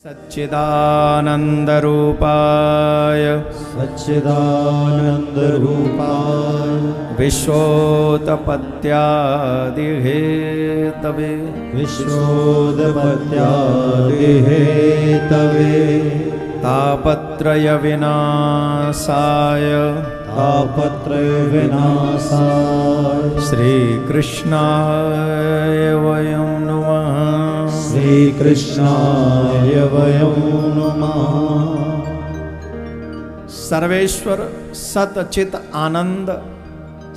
सच्चिदानन्दरूपाय विश्वोत्पत्त्यादिहेतवे तापत्रयविनाशाय श्रीकृष्णाय वयं नमः। श्रीकृष्णाय वयं नमः। सर्वेश्वर सतचित आनंद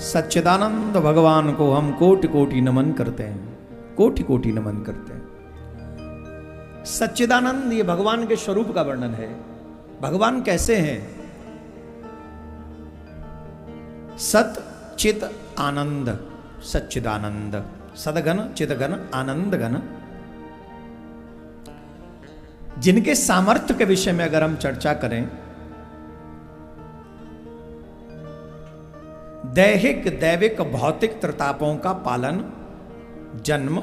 सच्चिदानंद भगवान को हम कोटि कोटि नमन करते हैं, कोटि कोटि नमन करते हैं। सच्चिदानंद ये भगवान के स्वरूप का वर्णन है। भगवान कैसे हैं? सत चित आनंद, सच्चिदानंद, सदघन चिदघन आनंद घन। जिनके सामर्थ्य के विषय में अगर हम चर्चा करें, दैहिक दैविक भौतिक त्रितापों का पालन, जन्म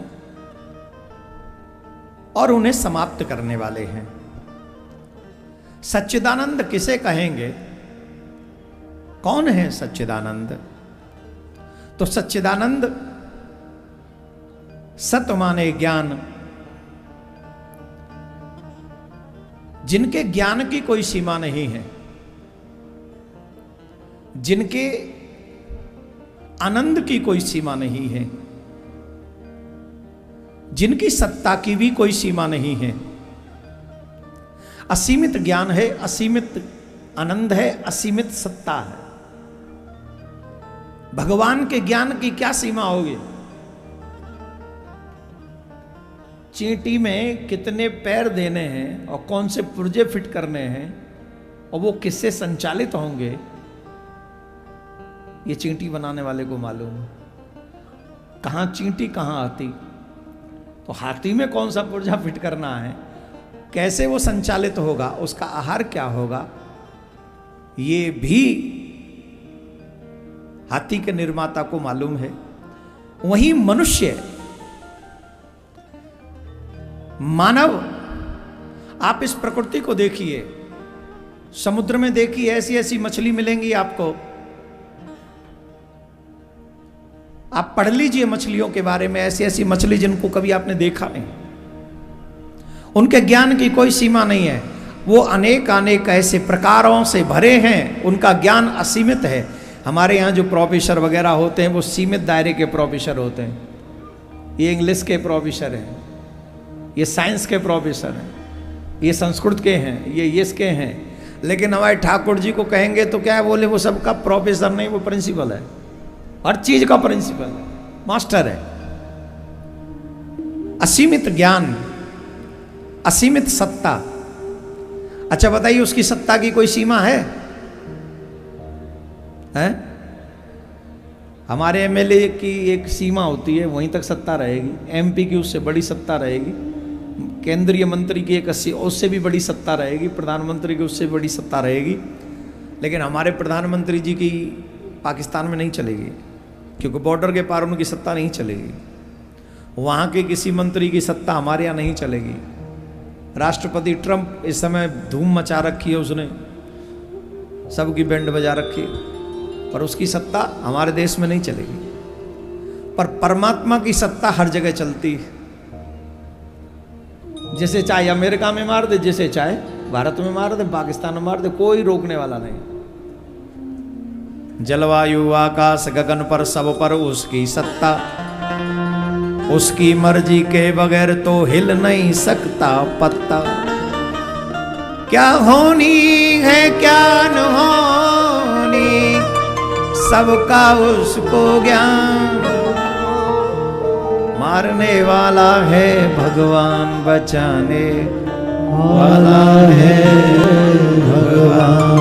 और उन्हें समाप्त करने वाले हैं। सच्चिदानंद किसे कहेंगे? कौन है सच्चिदानंद? तो सच्चिदानंद सत माने ज्ञान, जिनके ज्ञान की कोई सीमा नहीं है, जिनके आनंद की कोई सीमा नहीं है, जिनकी सत्ता की भी कोई सीमा नहीं है। असीमित ज्ञान है, असीमित आनंद है, असीमित सत्ता है। भगवान के ज्ञान की क्या सीमा होगी? चींटी में कितने पैर देने हैं और कौन से पुर्जे फिट करने हैं और वो किससे संचालित होंगे, ये चींटी बनाने वाले को मालूम है। कहां चींटी कहां हाथी, तो हाथी में कौन सा पुर्जा फिट करना है, कैसे वो संचालित होगा, उसका आहार क्या होगा, ये भी हाथी के निर्माता को मालूम है। वही मनुष्य, मानव, आप इस प्रकृति को देखिए, समुद्र में देखिए, ऐसी ऐसी मछली मिलेंगी आपको। आप पढ़ लीजिए मछलियों के बारे में, ऐसी ऐसी मछली जिनको कभी आपने देखा नहीं। उनके ज्ञान की कोई सीमा नहीं है। वो अनेक अनेक ऐसे प्रकारों से भरे हैं, उनका ज्ञान असीमित है। हमारे यहाँ जो प्रोफेसर वगैरह होते हैं वो सीमित दायरे के प्रोफेसर होते हैं। ये इंग्लिश के प्रोफेसर हैं, ये साइंस के प्रोफेसर हैं, ये संस्कृत के हैं, ये इसके हैं। लेकिन हमारे ठाकुर जी को कहेंगे तो क्या है, बोले वो सबका प्रोफेसर नहीं, वो प्रिंसिपल है, हर चीज का प्रिंसिपल है, मास्टर है। असीमित ज्ञान, असीमित सत्ता। अच्छा बताइए, उसकी सत्ता की कोई सीमा है? हैं? हमारे एमएलए की एक सीमा होती है, वहीं तक सत्ता रहेगी। एमपी की उससे बड़ी सत्ता रहेगी, केंद्रीय मंत्री की एक उससे भी बड़ी सत्ता रहेगी, प्रधानमंत्री की उससे बड़ी सत्ता रहेगी। लेकिन हमारे प्रधानमंत्री जी की पाकिस्तान में नहीं चलेगी, क्योंकि बॉर्डर के पार उनकी सत्ता नहीं चलेगी। वहाँ के किसी मंत्री की सत्ता हमारे यहाँ नहीं चलेगी। राष्ट्रपति ट्रंप इस समय धूम मचा रखी है, उसने सबकी बैंड बजा रखी है, पर उसकी सत्ता हमारे देश में नहीं चलेगी। पर परमात्मा की सत्ता हर जगह चलती है। जैसे चाहे अमेरिका में मार दे, जैसे चाहे भारत में मार दे, पाकिस्तान में मार दे, कोई रोकने वाला नहीं। जलवायु आकाश गगन पर सब पर उसकी सत्ता, उसकी मर्जी के बगैर तो हिल नहीं सकता पत्ता। क्या होनी है क्या न होनी, सबका उसको ज्ञान। मारने वाला है भगवान, बचाने वाला है भगवान।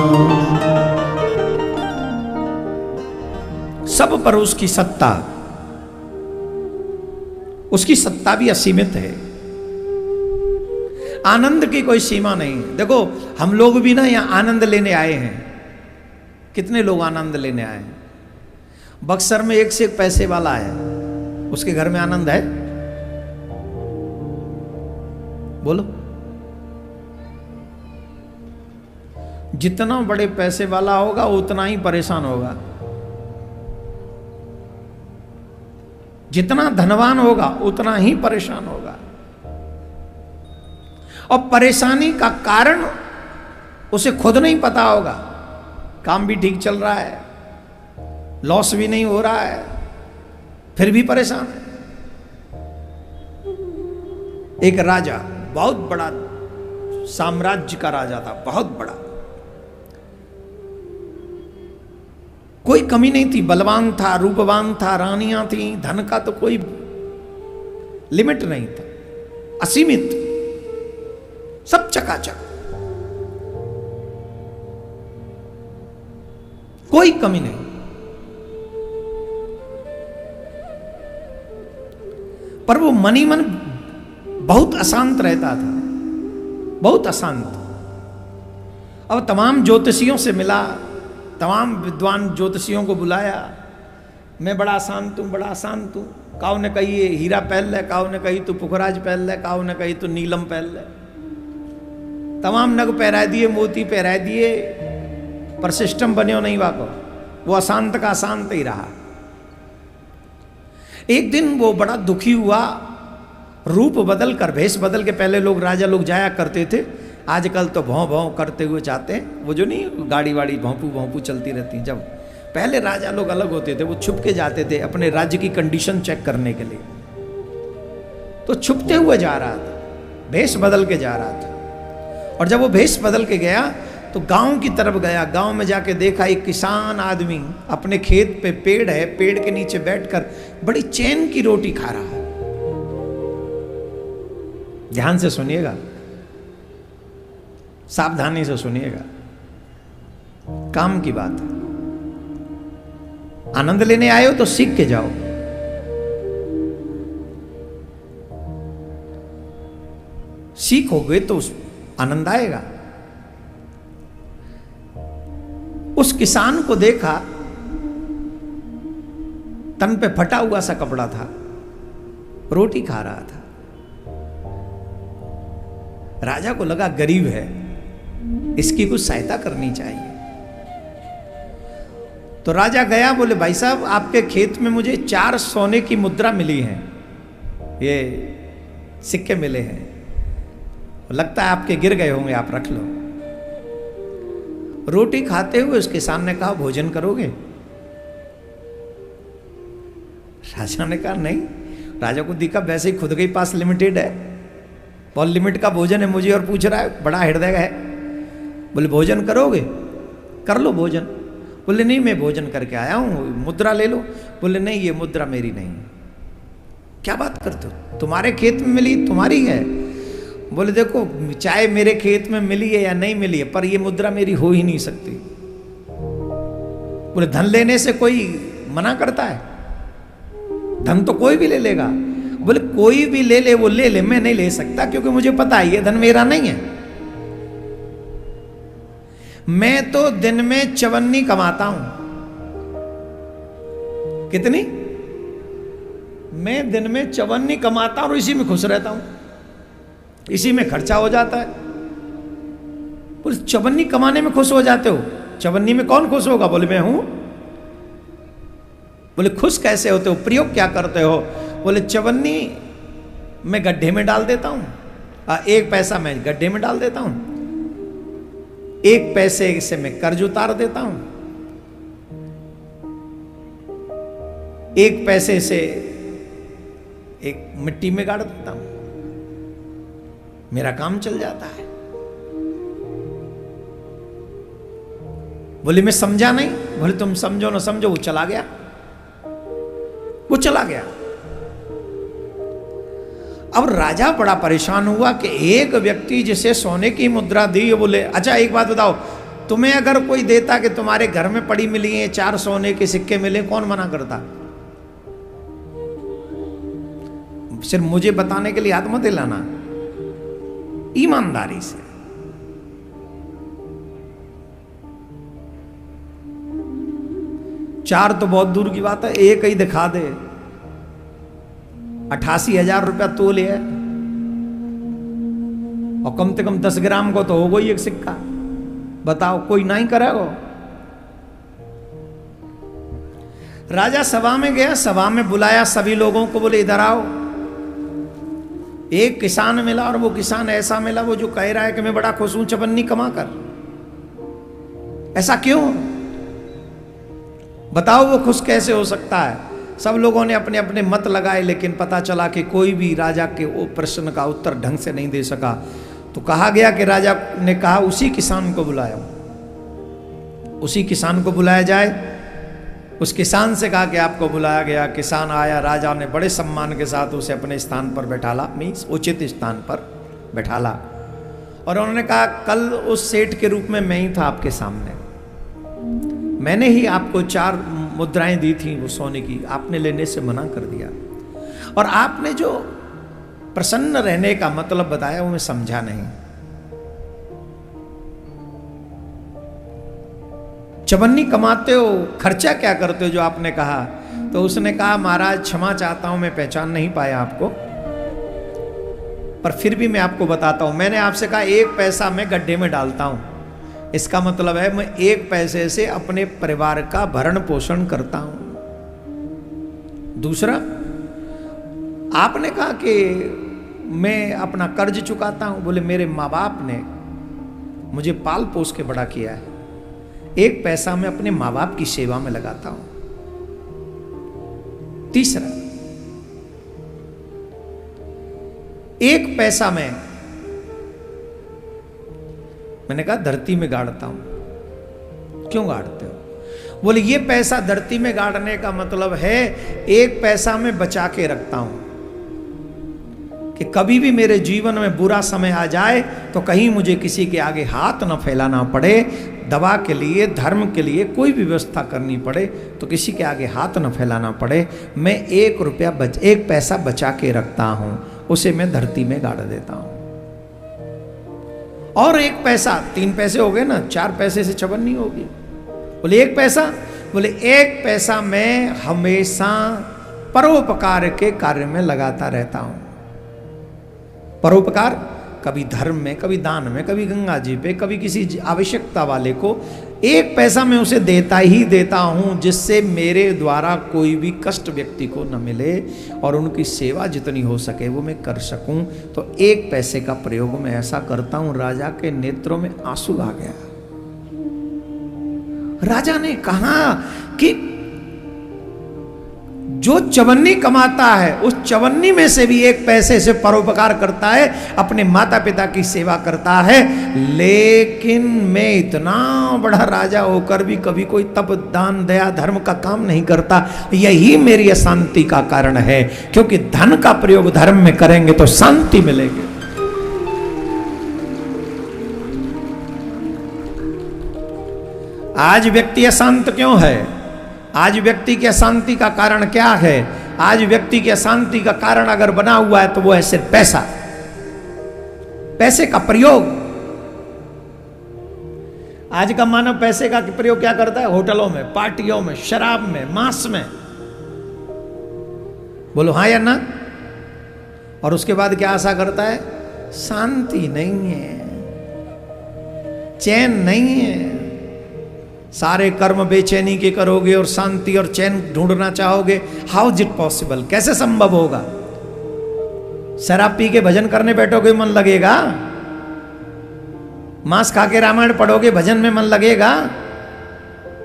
सब पर उसकी सत्ता, उसकी सत्ता भी असीमित है। आनंद की कोई सीमा नहीं। देखो हम लोग भी ना यहाँ आनंद लेने आए हैं। कितने लोग आनंद लेने आए हैं? बक्सर में एक से एक पैसे वाला है, उसके घर में आनंद है? बोलो जितना बड़े पैसे वाला होगा उतना ही परेशान होगा, जितना धनवान होगा उतना ही परेशान होगा। और परेशानी का कारण उसे खुद नहीं पता होगा। काम भी ठीक चल रहा है, लॉस भी नहीं हो रहा है, फिर भी परेशान है। एक राजा, बहुत बड़ा साम्राज्य का राजा था, बहुत बड़ा, कोई कमी नहीं थी, बलवान था, रूपवान था, रानियां थी, धन का तो कोई लिमिट नहीं था, असीमित, सब चकाचक, कोई कमी नहीं। पर वो मनी मन बहुत अशांत रहता था, बहुत अशांत। अब तमाम ज्योतिषियों से मिला, तमाम विद्वान ज्योतिषियों को बुलाया, मैं बड़ा अशांत हूँ, बड़ा अशांत हूँ। काऊ ने कही ये हीरा पहन ले, काऊ ने कही तू पुखराज पहन ले, काऊ ने कही तू नीलम पहन ले। तमाम नग पहरा दिए, मोती पहरा दिए, पर सिस्टम बन्यो नहीं वाको। वो अशांत का अशांत ही रहा। एक दिन वो बड़ा दुखी हुआ, रूप बदल कर, भेष बदल के, पहले लोग राजा लोग जाया करते थे, आजकल तो भौं भौं करते हुए जाते हैं। वो जो नहीं गाड़ी वाड़ी भौंपू भौंपू चलती रहती, जब पहले राजा लोग अलग होते थे, वो छुप के जाते थे अपने राज्य की कंडीशन चेक करने के लिए। तो छुपते हुए जा रहा था, भेष बदल के जा रहा था। और जब वो भेष बदल के गया तो गांव की तरफ गया। गांव में जाके देखा एक किसान आदमी अपने खेत पे, पेड़ है, पेड़ के नीचे बैठकर बड़ी चैन की रोटी खा रहा है। ध्यान से सुनिएगा, सावधानी से सुनिएगा, काम की बात है। आनंद लेने आए हो तो सीख के जाओ। सीखोगे तो आनंद आएगा। उस किसान को देखा, तन पे फटा हुआ सा कपड़ा था, रोटी खा रहा था। राजा को लगा गरीब है, इसकी कुछ सहायता करनी चाहिए। तो राजा गया, बोले भाई साहब आपके खेत में मुझे 4 सोने की मुद्रा मिली है, ये सिक्के मिले हैं, लगता है आपके गिर गए होंगे, आप रख लो। रोटी खाते हुए उसके सामने कहा भोजन करोगे? राजा ने कहा नहीं। राजा को दिखा वैसे ही खुद के पास लिमिटेड है, बहुत लिमिट का भोजन है, मुझे और पूछ रहा है, बड़ा हृदय है। बोले भोजन करोगे? कर लो भोजन। बोले नहीं मैं भोजन करके आया हूं, मुद्रा ले लो। बोले नहीं ये मुद्रा मेरी नहीं है। क्या बात करते हो, तुम्हारे खेत में मिली, तुम्हारी है। बोले देखो चाहे मेरे खेत में मिली है या नहीं मिली है, पर ये मुद्रा मेरी हो ही नहीं सकती। बोले धन लेने से कोई मना करता है? धन तो कोई भी ले लेगा। बोले कोई भी ले ले, वो ले ले, मैं नहीं ले सकता, क्योंकि मुझे पता है ये धन मेरा नहीं है। मैं तो दिन में 54 कमाता हूं। कितनी? मैं दिन में 54 कमाता हूं और इसी में खुश रहता हूं, इसी में खर्चा हो जाता है। बोले 54 कमाने में खुश हो जाते हो? 54 में कौन खुश होगा? बोले मैं हूं। बोले खुश कैसे होते हो, प्रयोग क्या करते हो? बोले 54 मैं गड्ढे में डाल देता हूं, 1 पैसा मैं गड्ढे में डाल देता हूं, 1 पैसे से मैं कर्ज उतार देता हूं, 1 पैसे से एक मिट्टी में गाड़ देता हूं, मेरा काम चल जाता है। बोले मैं समझा नहीं। बोले तुम समझो ना समझो, वो चला गया, वो चला गया। अब राजा बड़ा परेशान हुआ कि एक व्यक्ति जिसे सोने की मुद्रा दी, बोले अच्छा एक बात बताओ, तुम्हें अगर कोई देता कि तुम्हारे घर में पड़ी मिली है 4 सोने के सिक्के मिले, कौन मना करता? सिर्फ मुझे बताने के लिए हाथ मत हिलाना, ईमानदारी से। चार तो बहुत दूर की बात है, एक ही दिखा दे, 88,000 रुपया तोल है, और कम से कम 10 ग्राम को तो होगा ही एक सिक्का। बताओ, कोई नहीं करेगा। राजा सभा में गया, सभा में बुलाया सभी लोगों को, बोले इधर आओ। एक किसान मिला और वो किसान ऐसा मिला, वो जो कह रहा है कि मैं बड़ा खुश हूं चवन्नी कमा कर। ऐसा क्यों? बताओ वो खुश कैसे हो सकता है? सब लोगों ने अपने अपने मत लगाए, लेकिन पता चला कि कोई भी राजा के वो प्रश्न का उत्तर ढंग से नहीं दे सका। तो कहा गया कि राजा ने कहा उसी किसान को बुलाया, उसी किसान को बुलाया जाए। उस किसान से कहा कि आपको बुलाया गया। किसान आया, राजा ने बड़े सम्मान के साथ उसे अपने स्थान पर बैठाला, मीन्स उचित स्थान पर बैठाला। और उन्होंने कहा कल उस सेठ के रूप में मैं ही था आपके सामने, मैंने ही आपको 4 मुद्राएं दी थी वो सोने की, आपने लेने से मना कर दिया। और आपने जो प्रसन्न रहने का मतलब बताया वो मैं समझा नहीं। चवन्नी कमाते हो, खर्चा क्या करते हो जो आपने कहा? तो उसने कहा महाराज क्षमा चाहता हूं, मैं पहचान नहीं पाया आपको, पर फिर भी मैं आपको बताता हूं। मैंने आपसे कहा 1 पैसा मैं गड्ढे में डालता हूं, इसका मतलब है मैं 1 पैसे से अपने परिवार का भरण पोषण करता हूं। दूसरा, आपने कहा कि मैं अपना कर्ज चुकाता हूं, बोले मेरे माँ बाप ने मुझे पाल पोस के बड़ा किया है, 1 पैसा मैं अपने माँ बाप की सेवा में लगाता हूं। तीसरा, 1 पैसा मैंने कहा धरती में गाड़ता हूं। क्यों गाड़ते हो? बोले ये पैसा धरती में गाड़ने का मतलब है 1 पैसा मैं बचा के रखता हूं कि कभी भी मेरे जीवन में बुरा समय आ जाए तो कहीं मुझे किसी के आगे हाथ न फैलाना पड़े, दवा के लिए, धर्म के लिए कोई भी व्यवस्था करनी पड़े तो किसी के आगे हाथ न फैलाना पड़े। मैं 1 पैसा बचा के रखता हूं, उसे मैं धरती में गाड़ देता हूं। और 1 पैसा, 3 पैसे हो गए ना, 4 पैसे से चवन्नी होगी। बोले 1 पैसा, बोले 1 पैसा मैं हमेशा परोपकार के कार्य में लगाता रहता हूं। परोपकार, कभी धर्म में, कभी दान में, कभी गंगा जी पे, कभी किसी आवश्यकता वाले को 1 पैसा मैं उसे देता ही देता हूं, जिससे मेरे द्वारा कोई भी कष्ट व्यक्ति को न मिले और उनकी सेवा जितनी हो सके वो मैं कर सकूं। तो 1 पैसे का प्रयोग मैं ऐसा करता हूं। राजा के नेत्रों में आंसू आ गया। राजा ने कहा कि जो चवन्नी कमाता है उस चवन्नी में से भी 1 पैसे से परोपकार करता है, अपने माता पिता की सेवा करता है। लेकिन मैं इतना बड़ा राजा होकर भी कभी कोई तप, दान, दया, धर्म का काम नहीं करता। यही मेरी अशांति का कारण है, क्योंकि धन का प्रयोग धर्म में करेंगे तो शांति मिलेगी। आज व्यक्ति अशांत क्यों है? आज व्यक्ति की अशांति का कारण क्या है? आज व्यक्ति की अशांति का कारण अगर बना हुआ है तो वो है सिर्फ पैसा, पैसे का प्रयोग। आज का मानव पैसे का प्रयोग क्या करता है? होटलों में, पार्टियों में, शराब में, मांस में। बोलो हाँ या ना? और उसके बाद क्या आशा करता है? शांति नहीं है, चैन नहीं है। सारे कर्म बेचैनी के करोगे और शांति और चैन ढूंढना चाहोगे। How is it possible? कैसे संभव होगा? शराब पी के भजन करने बैठोगे मन लगेगा? मांस खा के रामायण पढ़ोगे भजन में मन लगेगा?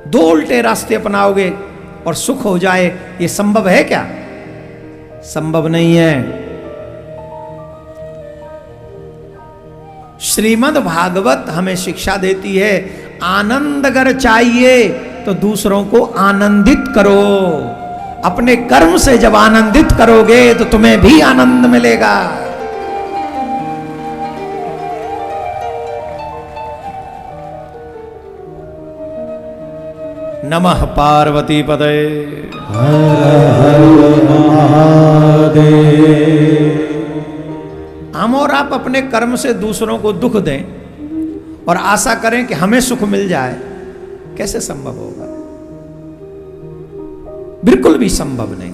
2 उल्टे रास्ते अपनाओगे और सुख हो जाए, ये संभव है क्या? संभव नहीं है। श्रीमद् भागवत हमें शिक्षा देती है, आनंद अगर चाहिए तो दूसरों को आनंदित करो। अपने कर्म से जब आनंदित करोगे तो तुम्हें भी आनंद मिलेगा। नमः पार्वती पदे हर हर महादेव। हम और आप अपने कर्म से दूसरों को दुख दें और आशा करें कि हमें सुख मिल जाए, कैसे संभव होगा? बिल्कुल भी संभव नहीं।